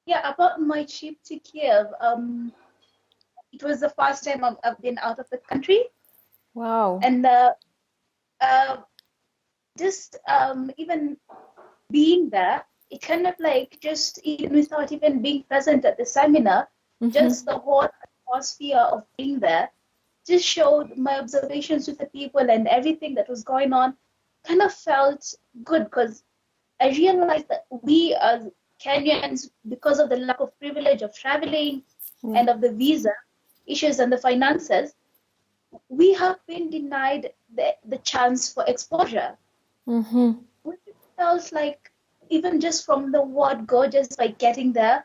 Yeah, about my trip to Kiev, it was the first time I've been out of the country, Wow. and uh, just even being there, it kind of like just even without even being present at the seminar, just Mm-hmm. the whole atmosphere of being there just showed my observations with the people and everything that was going on kind of felt good because I realized that we as Kenyans, because of the lack of privilege of traveling Yeah. and of the visa issues and the finances, we have been denied the chance for exposure. Mm-hmm. Which felt like even just from the word go, just by getting there,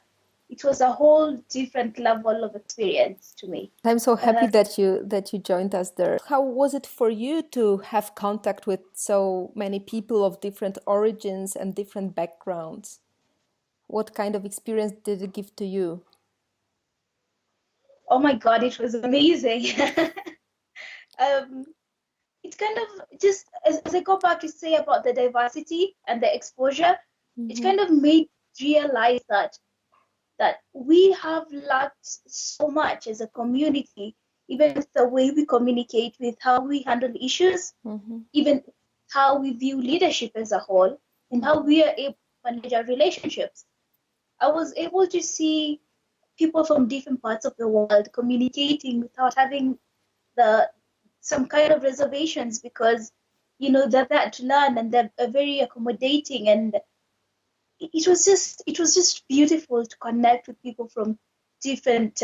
it was a whole different level of experience to me. I'm so happy Uh, that you joined us there. How was it for you to have contact with so many people of different origins and different backgrounds? What kind of experience did it give to you? oh my God, it was amazing. um, it's kind of just as I go back to say about the diversity and the exposure, it Mm-hmm. kind of made me realize that we have lacked so much as a community, even with the way we communicate, with how we handle issues, Mm-hmm. even how we view leadership as a whole, and how we are able to manage our relationships. I was able to see people from different parts of the world communicating without having the some kind of reservations because they're there to learn and they're very accommodating, and it was just beautiful to connect with people from different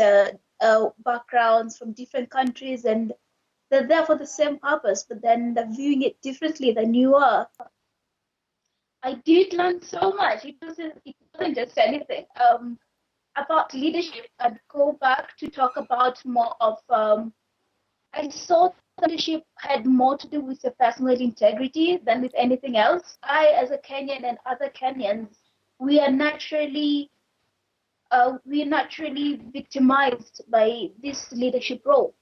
backgrounds, from different countries, and they're there for the same purpose, but then they're viewing it differently than you are. I did learn so much. It wasn't just anything about leadership. I'd go back to talk about more of I saw leadership had more to do with your personal integrity than with anything else. I, as a Kenyan, and other Kenyans, we are naturally victimized by this leadership role.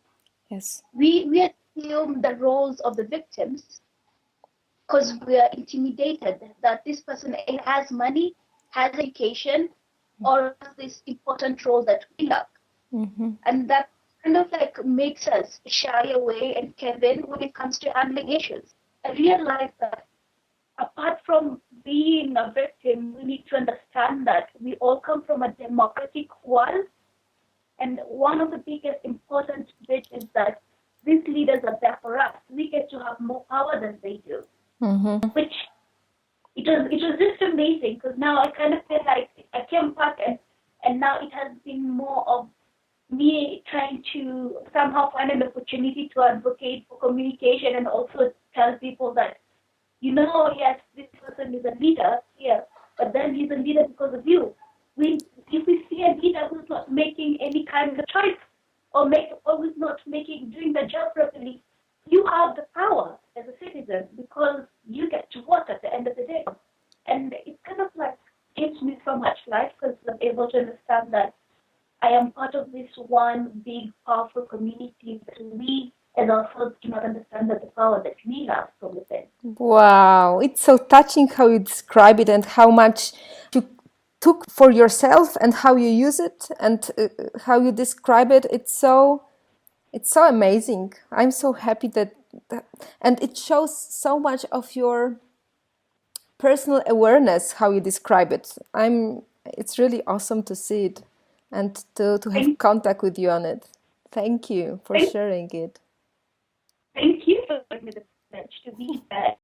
Yes. We assume the roles of the victims because we are intimidated that this person has money, has education, or has this important role that we lack. Mm-hmm. And that kind of like makes us shy away and cave in when it comes to handling issues. I realized that apart from being a victim, we need to understand that we all come from a democratic world. And one of the biggest important bits is that these leaders are there for us. We get to have more power than they do, Mm-hmm. which it was just amazing because now I kind of feel like I came back, and now it has been more of me trying to somehow find an opportunity to advocate for communication and also tell people that, yes, this person is a leader here, but then he's a leader because of you. If we see a leader who's not making any kind of choice or who's not doing the job properly, you have the power as a citizen because you get to vote at the end of the day. And it kind of like gives me so much life because I'm able to understand that I am part of this one big, powerful community that we as ourselves do not understand that the power that we have from within. Wow, it's so touching how you describe it and how much you took for yourself and how you use it and how you describe it. It's so amazing. I'm so happy that and it shows so much of your personal awareness how you describe it. It's really awesome to see it and to have Thank, contact with you on it. Thank you for thank, sharing it. thank you for giving me the privilege to be there